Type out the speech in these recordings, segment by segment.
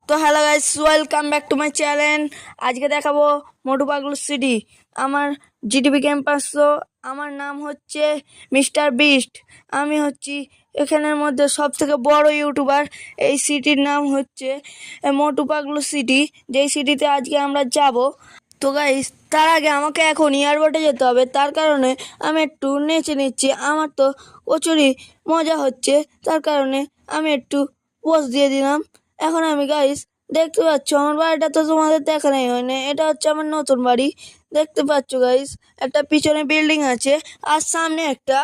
তো hello guys, welcome back to my channel. আজকে দেখাবো মোটু পাগলু সিটি। আমার জিটিভি ক্যাম্পাস। তো আমার নাম হচ্ছে মিস্টার বিস্ট। আমি হচ্ছি এখানের মধ্যে সব থেকে বড় ইউটিউবার। এই সিটির নাম হচ্ছে মোটু পাগলু সিটি, যেই সিটিতে আজকে আমরা যাব। তো গাইস, তার আগে আমাকে এখন এয়ারপোর্টে যেতে হবে, তার কারণে আমি একটু নেচে নিচ্ছি। আমার তো প্রচুরই মজা হচ্ছে, তার কারণে আমি একটু পোজ দিয়ে দিলাম। এখন আমি গাইস দেখতে পাচ্ছ আমার বাড়িটা তো তোমাদের দেখানোই হয়নি। এটা হচ্ছে আমার নতুন বাড়ি। দেখতে পাচ্ছ গাইস, একটা পিছনে বিল্ডিং আছে আর সামনে একটা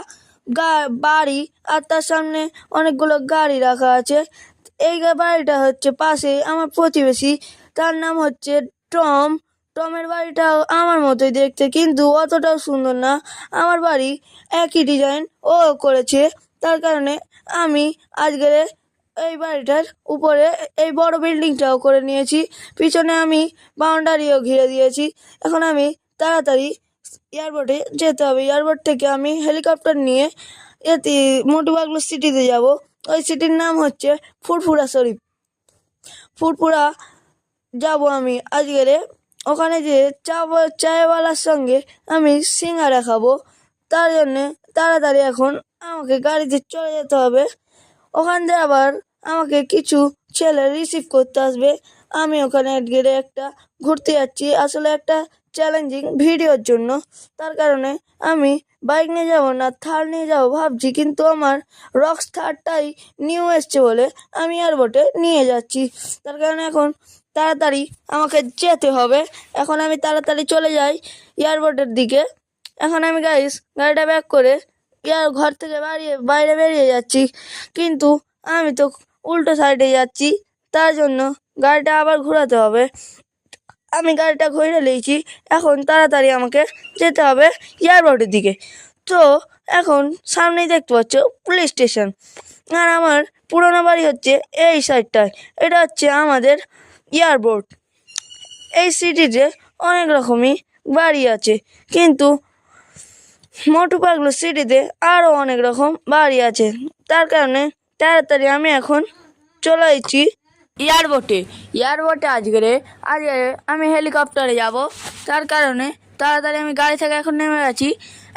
বাড়ি, আর তার সামনে অনেকগুলো গাড়ি রাখা আছে। এই বাড়িটা হচ্ছে পাশে আমার প্রতিবেশী, তার নাম হচ্ছে টম। টমের বাড়িটাও আমার মতোই দেখতে, কিন্তু অতটাও সুন্দর না। আমার বাড়ি একই ডিজাইন ও করেছে, তার কারণে আমি আজকে এই বাড়িটার উপরে এই বড় বিল্ডিংটাও করে নিয়েছি। পিছনে আমি বাউন্ডারিও ঘিরে দিয়েছি। এখন আমি তাড়াতাড়ি এয়ারপোর্টে যেতে হবে। এয়ারপোর্ট থেকে আমি হেলিকপ্টার নিয়ে মোটু পাগলু সিটিতে যাব। ওই সিটির নাম হচ্ছে ফুরফুরা শরীফ। ফুরফুরা যাব আমি আজকে। ওখানে যে চায়ওয়ালার সঙ্গে আমি সিঙ্গারা খাবো, তার জন্যে তাড়াতাড়ি এখন আমাকে গাড়িতে চলে যেতে হবে। ওখান থেকে আবার আমাকে কিছু ছেলে রিসিভ করতে আসবে। আমি ওখানে একটা ঘুরতে যাচ্ছি, আসলে একটা চ্যালেঞ্জিং ভিডিওর জন্য। তার কারণে আমি বাইক নিয়ে যাব না, থার নিয়ে যাব ভাবছি, কিন্তু আমার রক্স থারটাই নিউ এসছে বলে আমি এয়ারপোর্টে নিয়ে যাচ্ছি। তার কারণে এখন তাড়াতাড়ি আমাকে যেতে হবে। এখন আমি তাড়াতাড়ি চলে যাই এয়ারপোর্টের দিকে। এখন আমি গাড়িটা ব্যাক করে ঘর থেকে বাইরে বেরিয়ে যাচ্ছি, কিন্তু আমি তো উল্টো সাইডে যাচ্ছি, তার জন্য গাড়িটা আবার ঘোরাতে হবে। আমি গাড়িটা ঘুরে নিয়েছি, এখন তাড়াতাড়ি আমাকে যেতে হবে এয়ারপোর্টের দিকে। তো এখন সামনেই দেখতে পাচ্ছ পুলিশ স্টেশন, আর আমার পুরোনো বাড়ি হচ্ছে এই সাইডটায়। এটা হচ্ছে আমাদের এয়ারপোর্ট। এই সিটিতে অনেক রকমই বাড়ি আছে, কিন্তু মোটু পাগলু সিটিতে আরও অনেক রকম বাড়ি আছে। তার কারণে তাড়াতাড়ি আমি এখন চলে এসেছি এয়ারপোর্টে আজকে আমি হেলিকপ্টারে যাব। তার কারণে তাড়াতাড়ি আমি গাড়ি থেকে এখন নেমে গেছি।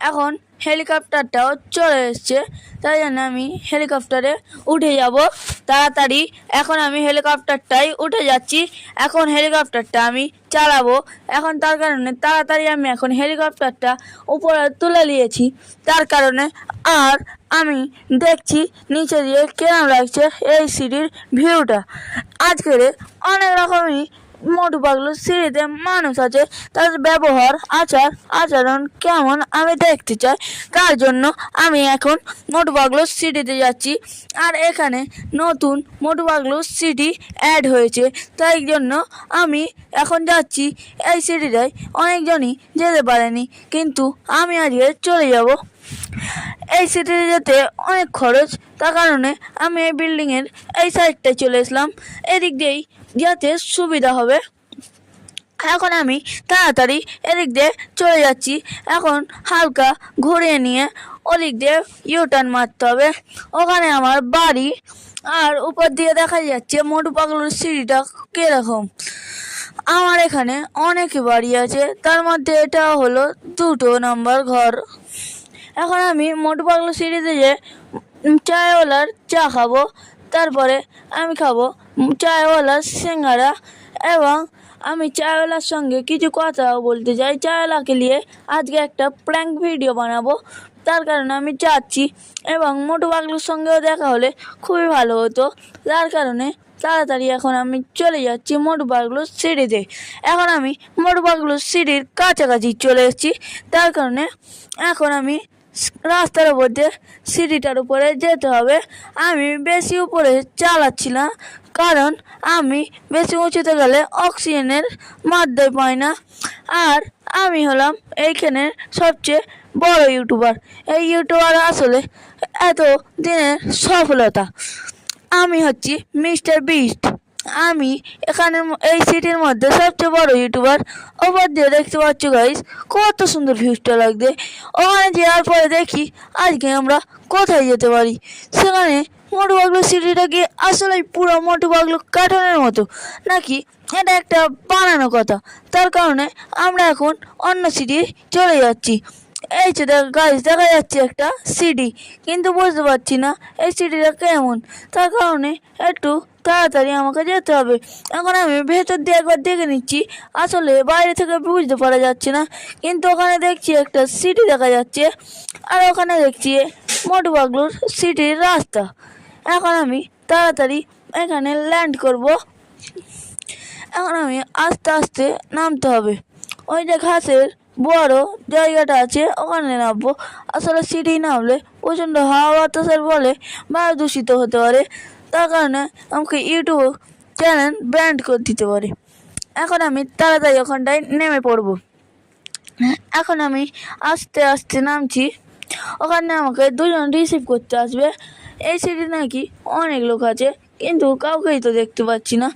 এখন হেলিকপ্টারটাও চলে এসছে, তাই জন্য আমি হেলিকপ্টারে উঠে যাব তাড়াতাড়ি। এখন আমি হেলিকপ্টারটাই উঠে যাচ্ছি। এখন হেলিকপ্টারটা আমি চালাবো এখন, তার কারণে তাড়াতাড়ি আমি এখন হেলিকপ্টারটা উপরে তুলে নিয়েছি। তার কারণে আর আমি দেখছি নিচে দিয়ে কেমন লাগছে এই সিটির ভিউটা। আজকের অনেক রকমই মোটু পাগলু সিটিতে মানুষ আছে, তাদের ব্যবহার আচরণ কেমন আমি দেখতে চাই। তার জন্য আমি এখন মোটু পাগলু সিটিতে যাচ্ছি। আর এখানে নতুন মোটু পাগলু সিটি অ্যাড হয়েছে, তাই জন্য আমি এখন যাচ্ছি এই সিটিটায়। অনেকজনই যেতে পারেনি, কিন্তু আমি আজকে চলে যাব। এই সিটিতে যেতে অনেক খরচ, তার কারণে আমি এই বিল্ডিংয়ের এই সাইডটায় চলে এসলাম। এদিক দিয়েই যেতে সুবিধা হবে। এখন আমি তাড়াতাড়ি এদিক দিয়ে চলে যাচ্ছি। এখন হালকা ঘুরিয়ে নিয়ে ওদিক দিয়ে ইউটার্ন মারতে হবে। ওখানে আমার বাড়ি, আর উপর দিয়ে দেখা যাচ্ছে মোটু পাগলুর সিঁড়িটা কীরকম। আমার এখানে অনেক বাড়ি আছে, তার মধ্যে এটা হলো 2 নম্বর ঘর। এখন আমি মোটু পাগলু সিঁড়িতে যে চায়ওয়ালার চা খাবো, তারপরে আমি খাবো চায়ওয়ালার সিঙ্গারা, এবং আমি চায়ওয়ালার সঙ্গে কিছু কথাও বলতে চাই। চায়ওয়ালাকে নিয়ে আজকে একটা প্র্যাঙ্ক ভিডিও বানাবো, তার কারণে আমি যাচ্ছি। এবং মোটু পাগলুর সঙ্গেও দেখা হলে খুবই ভালো হতো, তার কারণে তাড়াতাড়ি এখন আমি চলে যাচ্ছি মোটু পাগলুর সিঁড়িতে। এখন আমি মোটু পাগলুর সিঁড়ির কাছাকাছি চলে এসেছি, তার কারণে এখন আমি রাস্তার উপর দিয়ে সিঁড়িটার উপরে যেতে হবে। আমি বেশি উপরে চালাচ্ছি না, কারণ আমি বেশি উঁচুতে গেলে অক্সিজেনের মাত্রায় পাই না। আর আমি হলাম এইখানের সবচেয়ে বড় ইউটিউবার। এই ইউটিউবার আসলে এত দিনের সফলতা। আমি হচ্ছি মিস্টার বিস্ট। আমি এখানে এই সিটির মধ্যে সবচেয়ে বড় ইউটিউবার। ওপর দিয়ে দেখতে পাচ্ছ গাইস, কত সুন্দর ভিউজটা লাগবে। ওখানে যাওয়ার পরে দেখি আজকে আমরা কোথায় যেতে পারি। সেখানে মোটু পাগলু সিটিটা কি আসলে পুরো মোটু পাগলু কার্টুনের মতো, নাকি এটা একটা বানানো কথা? তার কারণে আমরা এখন অন্য সিটি চলে যাচ্ছি। এই যে গাইস, দেখা যাচ্ছে একটা সিটি, কিন্তু বুঝতে পারছি না এই সিটিটা কেমন। তার কারণে একটু তাড়াতাড়ি আমাকে যেতে হবে। এখন আমি ভেতর দিয়ে একবার দেখে নিচ্ছি, আসলে বাইরে থেকে বুঝতে পারা যাচ্ছে না, কিন্তু ওখানে দেখছি একটা সিটি দেখা যাচ্ছে, আর ওখানে দেখছি মোটু পাগলুর সিটির রাস্তা। এখন আমি তাড়াতাড়ি এখানে ল্যান্ড করব। এখন আমি আস্তে আস্তে নামতে হবে। ওই যে ঘাসের বড় জায়গাটা আছে, ওখানে নামবো। আসলে সিঁড়ি নামলে প্রচণ্ড হাওয়া বাতাসের ফলে বায়ু দূষিত হতে পারে, তার কারণে আমাকে ইউটিউব চ্যানেল ব্যান্ড করে দিতে পারে। এখন আমি তাড়াতাড়ি ওখানটায় নেমে পড়ব। এখন আমি আস্তে আস্তে নামছি। ওখানে আমাকে দুজন রিসিভ করতে আসবে। এই সিটি নাকি অনেক লোক আছে, কিন্তু কাউকেই তো দেখতে পাচ্ছি না।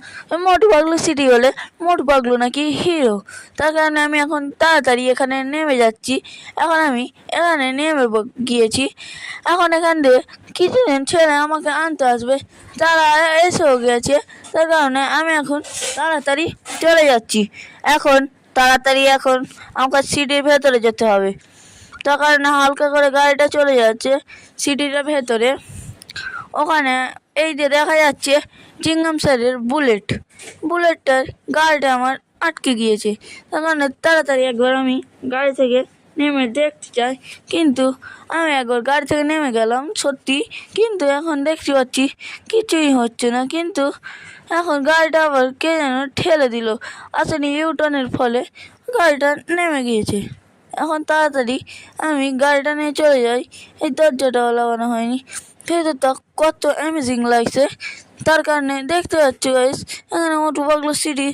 মোটু পাগলু সিটি হলে মোটু পাগলু নাকি হিরো, তার কারণে আমি এখন তাড়াতাড়ি এখানে নেমে যাচ্ছি। এখন আমি এখানে নেমে গিয়েছি। এখন এখান দিয়ে কিছুদিন ছেলে আমাকে আনতে আসবে, তারা এসেও গেছে, তার কারণে আমি এখন তাড়াতাড়ি চলে যাচ্ছি। এখন আমাকে সিটির ভেতরে যেতে হবে, তার কারণে হালকা করে গাড়িটা চলে যাচ্ছে সিটিটার ভেতরে। ওখানে এই যে দেখা যাচ্ছে চিংগাম স্যারের বুলেটটার গাড়িটা আমার আটকে গিয়েছে, তার কারণে তাড়াতাড়ি একবার আমি গাড়ি থেকে নেমে দেখতে চাই। কিন্তু আমি একবার গাড়ি থেকে নেমে গেলাম সত্যি, কিন্তু এখন দেখতে পাচ্ছি কিছুই হচ্ছে না। কিন্তু এখন গাড়িটা আবার কে যেন ঠেলে দিল, আসলে ইউটার্নের ফলে গাড়িটা নেমে গিয়েছে। এখন তাড়াতাড়ি আমি গাড়িটা নিয়ে চলে যাই। এই দরজাটাও লাগানো হয়নি, ভেতরটা কত অ্যামেজিং লাগছে। তার কারণে দেখতে পাচ্ছি গাইস, এখানে মোটু পাগলু সিটি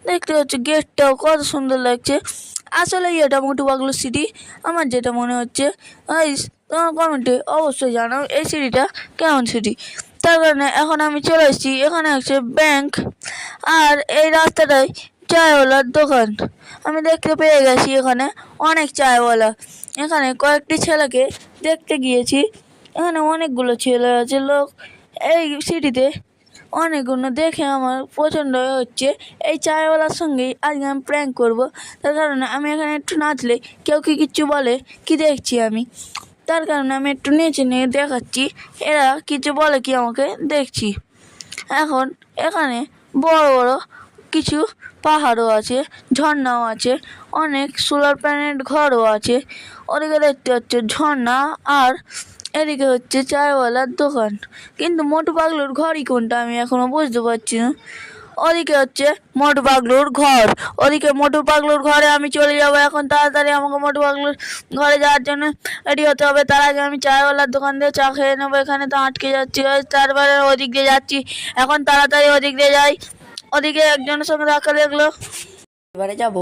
দেখতে পাচ্ছি, গেটটাও কত সুন্দর লাগছে। আসলেই এটা মোটু পাগলু সিটি আমার যেটা মনে হচ্ছে। গাইস, তোমার কমেন্টে অবশ্যই জানাও এই সিটিটা কেমন সিটি। তার কারণে এখন আমি চলে এসেছি, এখানে আছে ব্যাংক, আর এই রাস্তাটায় চায়ওয়ালার দোকান। আমি দেখতে পেয়ে গেছি এখানে অনেক চায়ওয়ালা। এখানে কয়েকটি ছেলেকে দেখতে গিয়েছি, এখানে অনেকগুলো ছেলে আছে, লোক এই সিটিতে অনেকগুলো। দেখে আমার পছন্দ হচ্ছে এই চায়ওয়ালার সঙ্গেই আজকে আমি প্র্যাঙ্ক করবো। তার কারণে আমি এখানে একটু নাচলে কেউ কি কিচ্ছু বলে কি দেখছি আমি, তার কারণে আমি একটু নেচে নিয়ে দেখাচ্ছি, এরা কিছু বলে কি আমাকে দেখছি। এখন এখানে বড় বড় কিছু পাহাড়ও আছে, ঝর্ণাও আছে, অনেক সোলার প্যানেল ঘরও আছে। ওদিকে দেখতে হচ্ছে ঝর্ণা, আর এদিকে হচ্ছে চায়ওয়ালার দোকান। কিন্তু মোটু পাগলুর ঘরই কোনটা আমি এখনো বুঝতে পারছি না। ওদিকে হচ্ছে মোটু পাগলুর ঘর, ওদিকে মোটু পাগলুর ঘরে আমি চলে যাবো। এখন তাড়াতাড়ি আমাকে মোটু পাগলুর ঘরে যাওয়ার জন্য রেডি হতে হবে। তার আগে আমি চায়ওয়ালার দোকান দিয়ে চা খেয়ে নেবো, এখানে তো আটকে যাচ্ছি। তারপরে ওদিক দিয়ে যাচ্ছি, এখন তাড়াতাড়ি ওদিক দিয়ে যাই। ওদিকে একজনের সঙ্গে ধাক্কা লাগলো, এবারে যাব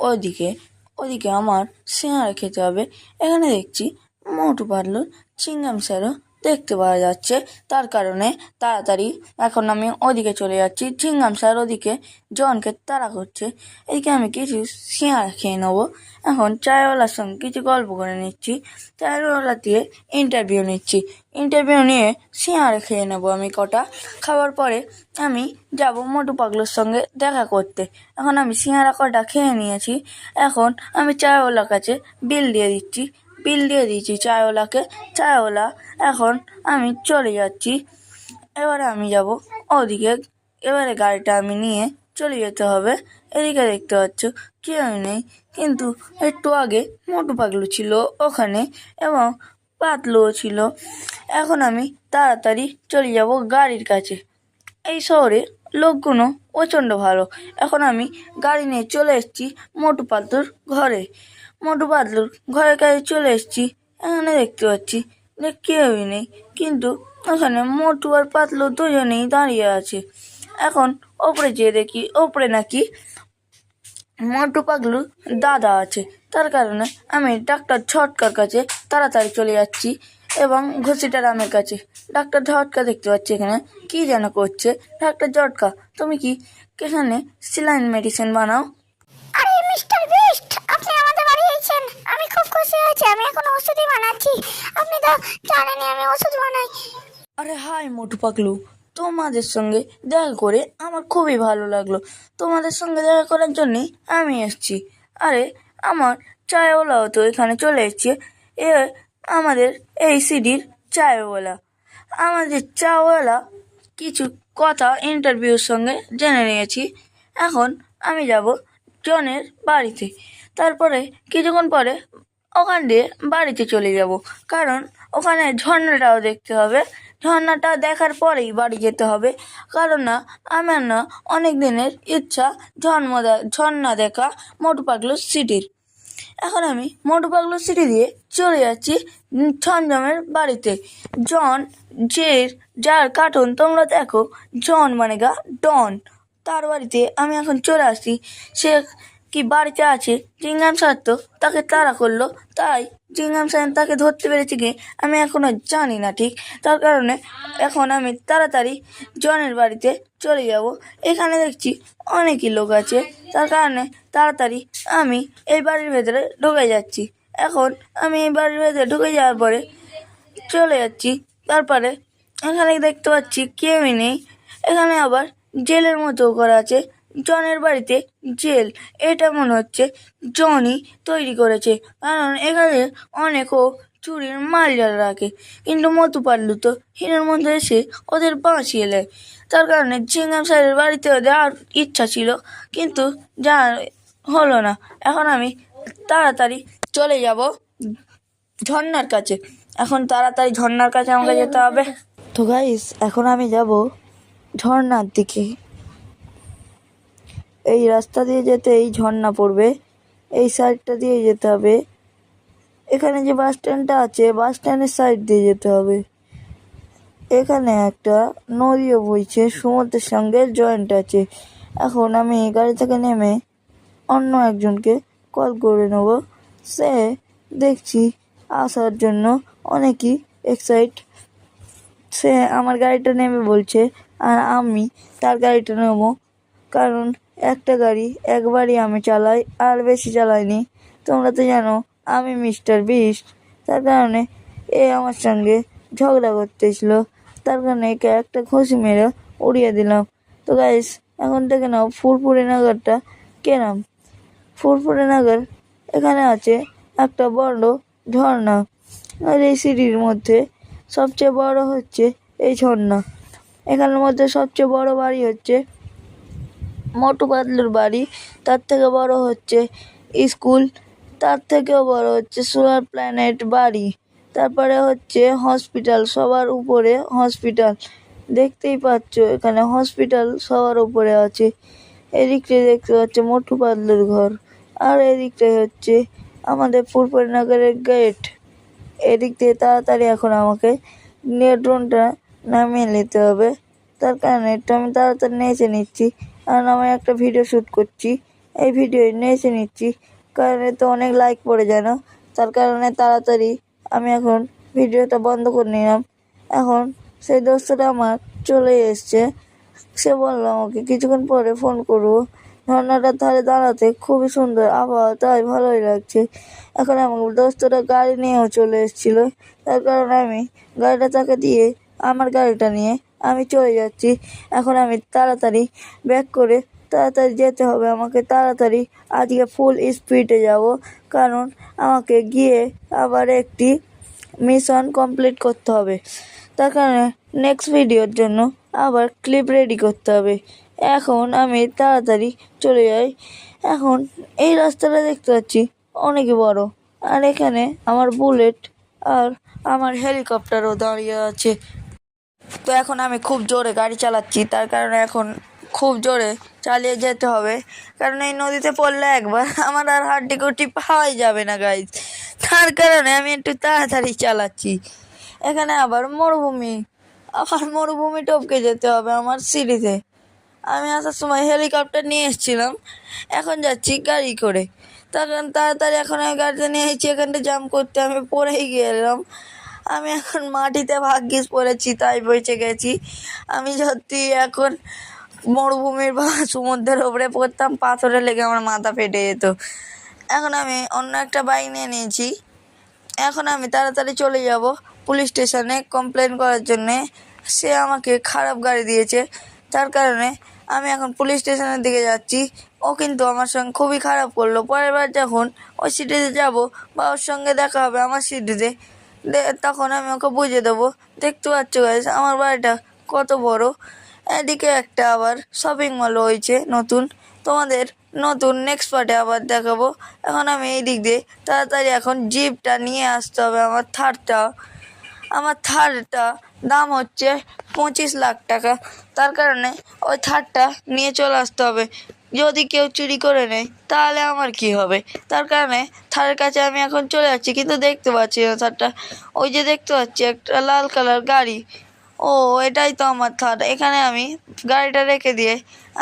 ওদিকে। ওদিকে আমার সিঙ্গারা খেতে হবে। এখানে দেখছি মোটু পাগলুর চিংগাম স্যারও দেখতে পাওয়া যাচ্ছে, তার কারণে তাড়াতাড়ি এখন আমি ওদিকে চলে যাচ্ছি। চিংগাম স্যার ওদিকে জনকে তাড়া করছে, এদিকে আমি কিছু সিঙ্গারা খেয়ে নেবো। এখন চায়ওয়ালার সঙ্গে কিছু গল্প করে নিচ্ছি, চায়ওয়ালা দিয়ে ইন্টারভিউ নিয়ে সিঙ্গারা খেয়ে নেবো আমি কটা। খাওয়ার পরে আমি যাব মোটু পাগলুর সঙ্গে দেখা করতে। এখন আমি সিঙ্গারা কটা খেয়ে নিয়েছি, এখন আমি চায়ওয়ালার কাছে বিল দিয়ে দিয়েছি চায়ওয়ালাকে। চায়ওয়ালা, এখন আমি চলে যাচ্ছি। এবারে আমি যাব ওদিকে, এবারে গাড়িটা আমি নিয়ে চলে যেতে হবে। এদিকে দেখতে পাচ্ছ কেউ নেই, কিন্তু একটু আগে মোটু পাগলু ছিল ওখানে, এবং পাতলুও ছিল। এখন আমি তাড়াতাড়ি চলে যাব গাড়ির কাছে। এই শহরে লোকগুলো প্রচণ্ড ভালো। এখন আমি গাড়ি নিয়ে চলে এসেছি মোটু পাতলুর ঘরে। মোটু পাতলুর ঘরের কাছে চলে এসেছি, এখানে দেখতে পাচ্ছি যে কেউই নেই, কিন্তু ওখানে মোটু আর পাতলু দুজনেই দাঁড়িয়ে আছে। এখন ওপরে যেয়ে দেখি ওপরে নাকি মোটু পাগলুর দাদা আছে, তার কারণে আমি ডাক্তার ঝটকার কাছে তাড়াতাড়ি চলে যাচ্ছি, এবং ঘুষিটা রামের কাছে। ডাক্তার ঝটকা দেখতে পাচ্ছি এখানে কি যেন করছে। ডাক্তার ঝটকা, তুমি কি এখানে সেলাইন মেডিসিন বানাও? আরে মিস্টার বিস্ট, আপনি আমাদের বাড়ি এসেছেন, আমি খুব খুশি হয়েছি। আমি এখন ওষুধই বানাচ্ছি, আপনি তো জানেনই আমি ওষুধ বানাই। আরে হাই মোটু পাগলু, তোমাদের সঙ্গে দেখা করে আমার খুবই ভালো লাগলো। তোমাদের সঙ্গে দেখা করার জন্যই আমি এসেছি। আরে আমার চায়ওয়ালাও তো এখানে চলে এসছে। এ আমাদের এই সিটির চায়ওয়ালা। আমাদের চাওয়ালা কিছু কথা ইন্টারভিউর সঙ্গে জেনে নিয়েছি। এখন আমি যাব জনের বাড়িতে। তারপরে কিছুক্ষণ পরে ওখান দিয়ে বাড়িতে চলে যাব, কারণ ওখানে ঝর্ণাটাও দেখতে হবে। ঝর্ণাটা দেখার পরেই বাড়ি যেতে হবে, কারণ না আমার না অনেক দিনের ইচ্ছা ঝর্ণা দেখা মোটু পাগলু সিটির। এখন আমি মোটু পাগলু সিটি দিয়ে চলে যাচ্ছি ছমছমের বাড়িতে। জন, যার কার্টুন তোমরা দেখো, জন মানে গা ডন, তার বাড়িতে আমি এখন চলে আসছি। সে কি বাড়িতে আছে? জিঙ্গাম স্যার তো তাকে তাড়া করলো, তাই জিঙ্গাম স্যার তাকে ধরতে পেরেছে কি আমি এখনো জানি না ঠিক। তার কারণে এখন আমি তাড়াতাড়ি জনের বাড়িতে চলে যাব। এখানে দেখছি অনেকই লোক আছে, তার কারণে তাড়াতাড়ি আমি এই বাড়ির ভেতরে ঢুকে যাচ্ছি। এখন আমি এই বাড়ির ভেতরে ঢুকে যাওয়ার পরে চলে যাচ্ছি। তারপরে এখানে দেখতে পাচ্ছি কেউই নেই। এখানে আবার জেলের মতো করা আছে। জনের বাড়িতে জেল, এটা মনে হচ্ছে জনই তৈরি করেছে, কারণ এখানে অনেকও চুরির মাল জাল রাখে। কিন্তু মতু পাল্লু তো হিরের মধ্যে এসে ওদের বাঁচিয়ে দেয়। তার কারণে জিঙ্গাম স্যারের বাড়িতে দেওয়ার ইচ্ছা ছিল, কিন্তু যা হলো না। এখন আমি তাড়াতাড়ি চলে যাব ঝর্ণার কাছে। এখন তাড়াতাড়ি ঝর্ণার কাছে আমাকে যেতে হবে। তো গাইস, এখন আমি যাব ঝর্ণার দিকে। এই রাস্তা দিয়ে যেতে এই ঝর্ণা পড়বে, এই সাইডটা দিয়ে যেতে হবে। এখানে যে বাস স্ট্যান্ডটা আছে, বাস স্ট্যান্ডের সাইড দিয়ে যেতে হবে। এখানে একটা নদীও বইছে, সমুদ্রের সঙ্গে জয়েন্ট আছে। এখন আমি গাড়ি থেকে নেমে অন্য একজনকে কল করে নেব। সে দেখছি আসার জন্য অনেকই এক্সাইট। সে আমার গাড়িটা নেবে বলছে, আর আমি তার গাড়িটা নেব, কারণ একটা গাড়ি একবারই আমি চালাই, আর বেশি চালাইনি। তোমরা তো জানো আমি মিস্টার বিস্ট। তার কারণে এ আমার সঙ্গে ঝগড়া করতে এসলো, তার কারণে একে একটা ঘুষি মেরে উড়িয়ে দিলাম। তো গাইস, এখন থেকে নাও ফুরফুরে নাগারটা কেনাম। ফুরফুরে নাগার এখানে আছে একটা বড় ঝর্ণা, আর এই সিটির মধ্যে সবচেয়ে বড় হচ্ছে এই ঝর্ণা। এখানের মধ্যে সবচেয়ে বড় বাড়ি হচ্ছে মোটু পাতলুর বাড়ি, তার থেকে বড় হচ্ছে স্কুল, তার থেকেও বড় হচ্ছে সোলার প্ল্যানেট বাড়ি, তারপরে হচ্ছে হসপিটাল, সবার উপরে হসপিটাল। দেখতেই পাচ্ছ এখানে হসপিটাল সবার উপরে আছে। এদিকটায় দেখতে পাচ্ছে মোটু পাতলুর ঘর, আর এদিকটাই হচ্ছে আমাদের ফুরফুরনগরের গেট। এদিক দিয়ে তাড়াতাড়ি এখন আমাকে ড্রোনটা নামিয়ে নিতে হবে। তার কারণে একটু আমি তাড়াতাড়ি নেচে নিচ্ছি, কারণ আমি একটা ভিডিও শ্যুট করছি। এই ভিডিও নেচে নিচ্ছি, কারণ এতে অনেক লাইক পড়ে যায় না। তার কারণে তাড়াতাড়ি আমি এখন ভিডিওটা বন্ধ করে নিলাম। এখন সেই দোস্তটা আমার চলে এসছে। সে বললো আমাকে কিছুক্ষণ পরে ফোন করবো। ঝর্ণাটার ধারে দাঁড়াতে খুবই সুন্দর আবহাওয়া, তাই ভালোই লাগছে। এখন আমার দোস্তটা গাড়ি নিয়েও চলে এসেছিলো, তার কারণে আমি গাড়িটা তাকে দিয়ে আমার গাড়িটা নিয়ে আমি চলে যাচ্ছি। এখন আমি তাড়াতাড়ি ব্যাক করে তাড়াতাড়ি যেতে হবে আমাকে। তাড়াতাড়ি আজকে ফুল স্পিডে যাব, কারণ আমাকে গিয়ে আবার একটি মিশন কমপ্লিট করতে হবে। তার কারণে নেক্সট ভিডিওর জন্য আবার ক্লিপ রেডি করতে হবে। এখন আমি তাড়াতাড়ি চলে যাই। এখন এই রাস্তাটা দেখতে পাচ্ছি অনেকই বড়, আর এখানে আমার বুলেট আর আমার হেলিকপ্টারও দাঁড়িয়ে আছে। তো এখন আমি খুব জোরে গাড়ি চালাচ্ছি, তার কারণে এখন খুব জোরে চালিয়ে যেতে হবে, কারণ এই নদীতে পড়লে একবার আমার আর হাড্ডি গুটি পাওয়াই যাবে না গাইজ। তার কারণে আমি একটু তাড়াতাড়ি চালাচ্ছি। এখানে আবার মরুভূমি টপকে যেতে হবে আমার সিটিতে। আমি আসার সময় হেলিকপ্টার নিয়ে এসেছিলাম, এখন যাচ্ছি গাড়ি করে। তার কারণ তাড়াতাড়ি এখন আমি গাড়িতে নিয়ে এসেছি, এখানটা জাম করতে আমি পড়েই গেলাম। আমি এখন মাটিতে ভাগ্যিস পড়েছি, তাই বেঁচে গেছি। আমি সত্যি এখন মরুভূমির বা সমুদ্রের ওপরে পড়তাম, পাথরে লেগে আমার মাথা ফেটে যেত। এখন আমি অন্য একটা বাইক নিয়ে নিয়েছি। এখন আমি তাড়াতাড়ি চলে যাব পুলিশ স্টেশনে কমপ্লেন করার জন্যে। সে আমাকে খারাপ গাড়ি দিয়েছে, তার কারণে আমি এখন পুলিশ স্টেশনের দিকে যাচ্ছি। ও কিন্তু আমার সঙ্গে খুবই খারাপ করলো। পরের বার যখন ওই সিটিতে যাব বা ওর সঙ্গে দেখা হবে আমার সিটিতে, তখন আমি ওকে বুঝিয়ে দেবো। দেখতে পাচ্ছ গাইস আমার বাড়িটা কত বড়। এদিকে একটা আবার শপিং মল হয়েছে নতুন, তোমাদের নতুন নেক্সট পার্টে আবার দেখাবো। এখন আমি এই দিক দিয়ে তাড়াতাড়ি এখন জিপটা নিয়ে আসতে হবে। আমার থারটা দাম হচ্ছে 25 লাখ টাকা, তার কারণে ওই থারটা নিয়ে চলে আসতে হবে। যদি কেউ চুরি করে নেয় তাহলে আমার কি হবে, তার কারণে থারের কাছে আমি এখন চলে যাচ্ছি। কিন্তু দেখতে পাচ্ছি না থারটা। ওই যে দেখতে পাচ্ছি একটা লাল কালার গাড়ি, ও এটাই তো আমার থার। এখানে আমি গাড়িটা রেখে দিয়ে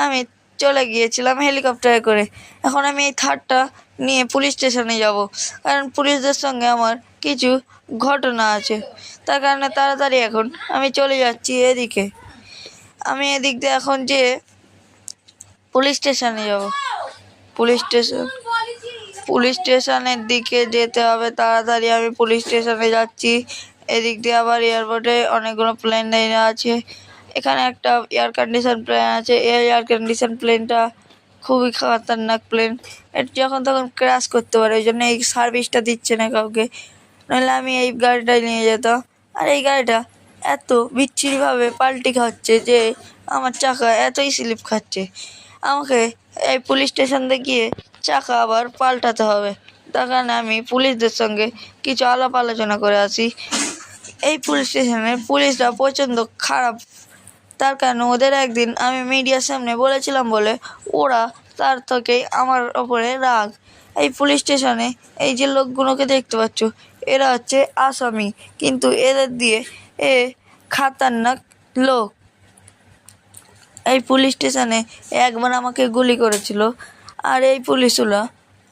আমি চলে গিয়েছিলাম হেলিকপ্টারে করে। এখন আমি এই থারটা নিয়ে পুলিশ স্টেশনে যাব, কারণ পুলিশদের সঙ্গে আমার কিছু ঘটনা আছে। তার কারণে তাড়াতাড়ি এখন আমি চলে যাচ্ছি এদিকে। আমি এদিক দিয়ে এখন যে পুলিশ স্টেশনে যাব। পুলিশ স্টেশনের দিকে যেতে হবে তাড়াতাড়ি। আমি পুলিশ স্টেশনে যাচ্ছি। এদিক দিয়ে আবার এয়ারপোর্টে অনেকগুলো প্লেন লাইনে আছে। এখানে একটা এয়ার কন্ডিশন প্লেন আছে। এই এয়ার কন্ডিশন প্লেনটা খুবই খতরনাক প্লেন। এটা যখন তখন ক্র্যাশ করতে পারে, ওই জন্য এই সার্ভিসটা দিচ্ছে না কাউকে, নাহলে আমি এই গাড়িটাই নিয়ে যেতাম। আর এই গাড়িটা এত বিচ্ছিরিভাবে পাল্টি খাচ্ছে যে আমার চাকা এতই স্লিপ খাচ্ছে, আমাকে এই পুলিশ স্টেশন থেকে গিয়ে চাকা আবার পাল্টাতে হবে। তার কারণে আমি পুলিশদের সঙ্গে কিছু আলাপ আলোচনা করে আসি। এই পুলিশ স্টেশনে পুলিশরা প্রচণ্ড খারাপ, তার কারণে ওদের একদিন আমি মিডিয়ার সামনে বলেছিলাম বলে ওরা তার থেকেই আমার ওপরে রাগ। এই পুলিশ স্টেশনে এই যে লোকগুলোকে দেখতে পাচ্ছ, এরা হচ্ছে আসামি, কিন্তু এদের দিয়ে এ খাতারনাক লোক। এই পুলিশ স্টেশনে একবার আমাকে গুলি করেছিল। আর এই পুলিশগুলো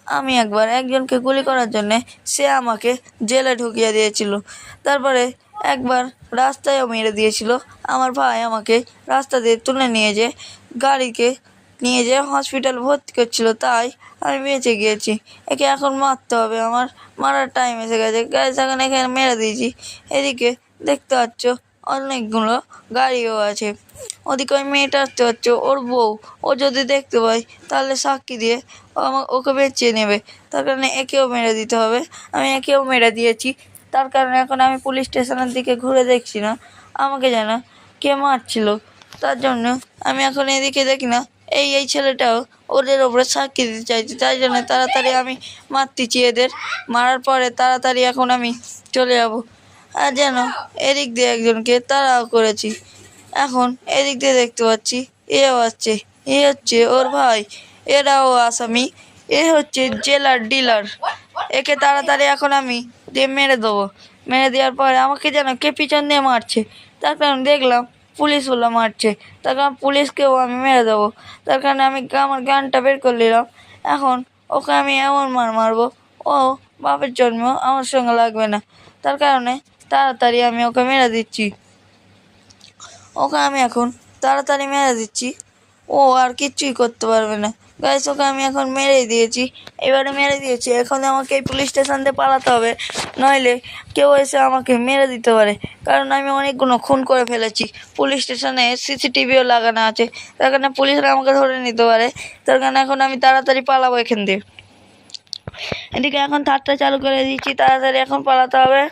আমি একবার একজনকে গুলি করার জন্যে সে আমাকে জেলে ঢুকিয়ে দিয়েছিল। তারপরে একবার রাস্তায়ও মেরে দিয়েছিল। আমার ভাই আমাকে রাস্তা দিয়ে তুলে গাড়িকে নিয়ে যেয়ে হসপিটাল ভর্তি করছিল, তাই আমি বেঁচে গিয়েছি। একে এখন মারতে হবে, আমার মারার টাইম এসে গেছে। গাড়ি এখন এখানে মেরে দিয়েছি। এদিকে দেখতে পাচ্ছ অনেকগুলো গাড়িও আছে। ওদিকে ওই মেয়েটা আসতে পারছো, ওর বউ। ও যদি দেখতে পাই তাহলে সাক্ষী দিয়ে ওকে বেঁচিয়ে নেবে, তার কারণে একেও মেরে দিতে হবে। আমি একেও মেরে দিয়েছি, তার কারণে এখন আমি পুলিশ স্টেশনের দিকে ঘুরে দেখছি না আমাকে যেন কে মারছিল। তার জন্য আমি এখন এদিকে দেখি না এই ছেলেটাও ওদের ওপরে সাক্ষী দিতে চাইছি, তাই জন্য তাড়াতাড়ি আমি মারতেছি এদের। মারার পরে তাড়াতাড়ি এখন আমি চলে যাব। আর যেন এদিক দিয়ে একজনকে তাড়াও করেছি। এখন এদিক দিয়ে দেখতে পাচ্ছি এও আসছে, এ হচ্ছে ওর ভাই, এরাও আসামি। এ হচ্ছে জেলার ডিলার। একে তাড়াতাড়ি এখন আমি দিয়ে মেরে দেবো। মেরে দেওয়ার পরে আমাকে যেন কে পিছন দিয়ে মারছে, তার কারণে দেখলাম পুলিশগুলো মারছে, তার কারণ পুলিশকেও আমি মেরে দেবো। তার কারণে আমি আমার গানটা বের করে নিলাম। এখন ওকে আমি এমন মারবো ও বাপের জন্ম আমার সঙ্গে লাগবে না, তার কারণে তাড়াতাড়ি আমি ওকে মেরে দিচ্ছি। ওকে আমি এখন তাড়াতাড়ি মেরে দিচ্ছি, ও আর কিচ্ছুই করতে পারবে না। গাইস ওকে আমি এখন মেরেই দিয়েছি, এবারে মেরে দিয়েছি। এখন আমাকে এই পুলিশ স্টেশন দিয়ে পালাতে হবে, নইলে কেউ এসে আমাকে মেরে দিতে পারে, কারণ আমি অনেকগুলো খুন করে ফেলেছি। পুলিশ স্টেশনে সিসিটিভিও লাগানো আছে, তার কারণে পুলিশরা আমাকে ধরে নিতে পারে। তার কারণে এখন আমি তাড়াতাড়ি পালাবো এখান দিয়ে। এদিকে এখন থার্ডটা চালু করে দিচ্ছি, তাড়াতাড়ি এখন পালাতে হবে।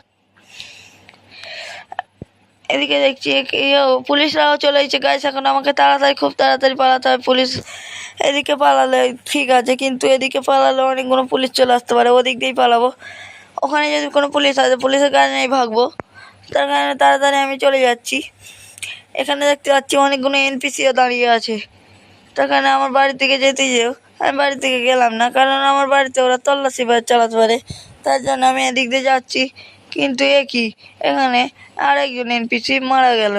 এদিকে দেখছি পুলিশরাও চলে এসেছে। গাইস এখন আমাকে খুব তাড়াতাড়ি পালাতে হবে। পুলিশ এদিকে পালালে ঠিক আছে, কিন্তু এদিকে পালালে অনেকগুলো পুলিশ চলে আসতে পারে, ওদিক দিয়েই পালাবো। ওখানে যদি কোনো পুলিশ আসে পুলিশের কারণেই ভাগবো, তার কারণে তাড়াতাড়ি আমি চলে যাচ্ছি। এখানে দেখতে পাচ্ছি অনেকগুলো এনপিসিও দাঁড়িয়ে আছে, তার কারণে আমার বাড়ি থেকে যেতে যেও আমি বাড়ি থেকে গেলাম না, কারণ আমার বাড়িতে ওরা তল্লাশি চালাতে পারে, তার জন্য আমি এদিক দিয়ে যাচ্ছি। কিন্তু এখানে আরেকজন এনপিসি মারা গেল।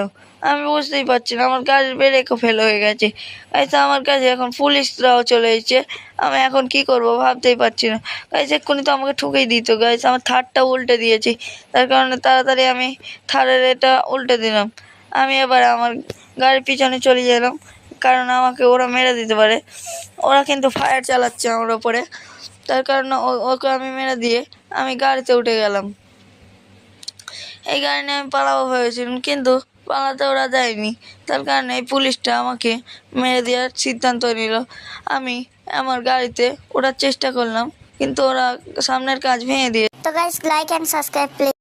আমি বুঝতেই পারছি না, আমার গাড়ির ব্রেকও ফেল হয়ে গেছে। গাইছে আমার কাছে এখন পুলিশরাও চলে এসেছে, আমি এখন কি করব ভাবতেই পারছি না। গাইছে এক্ষুনি তো আমাকে ঠুকেই দিত। গাইছে আমার থারটা উল্টে দিয়েছি, তার কারণে তাড়াতাড়ি আমি থারের এটা উল্টে দিলাম। আমি এবার আমার গাড়ির পিছনে চলে গেলাম, কারণ আমাকে ওরা মেরে দিতে পারে। ওরা কিন্তু ফায়ার চালাচ্ছে আমার ওপরে, তার কারণে ওকে আমি মেরে দিয়ে আমি গাড়িতে উঠে গেলাম। এই গাড়ি নিয়ে আমি পালাবো ভেবেছিলাম, কিন্তু পালাতে ওরা দেয়নি, তার কারণে এই পুলিশটা আমাকে মেরে দেওয়ার সিদ্ধান্ত নিল। আমি আমার গাড়িতে ওঠার চেষ্টা করলাম, কিন্তু ওরা সামনের কাজ ভেঙে দিয়ে তো guys, like and subscribe please.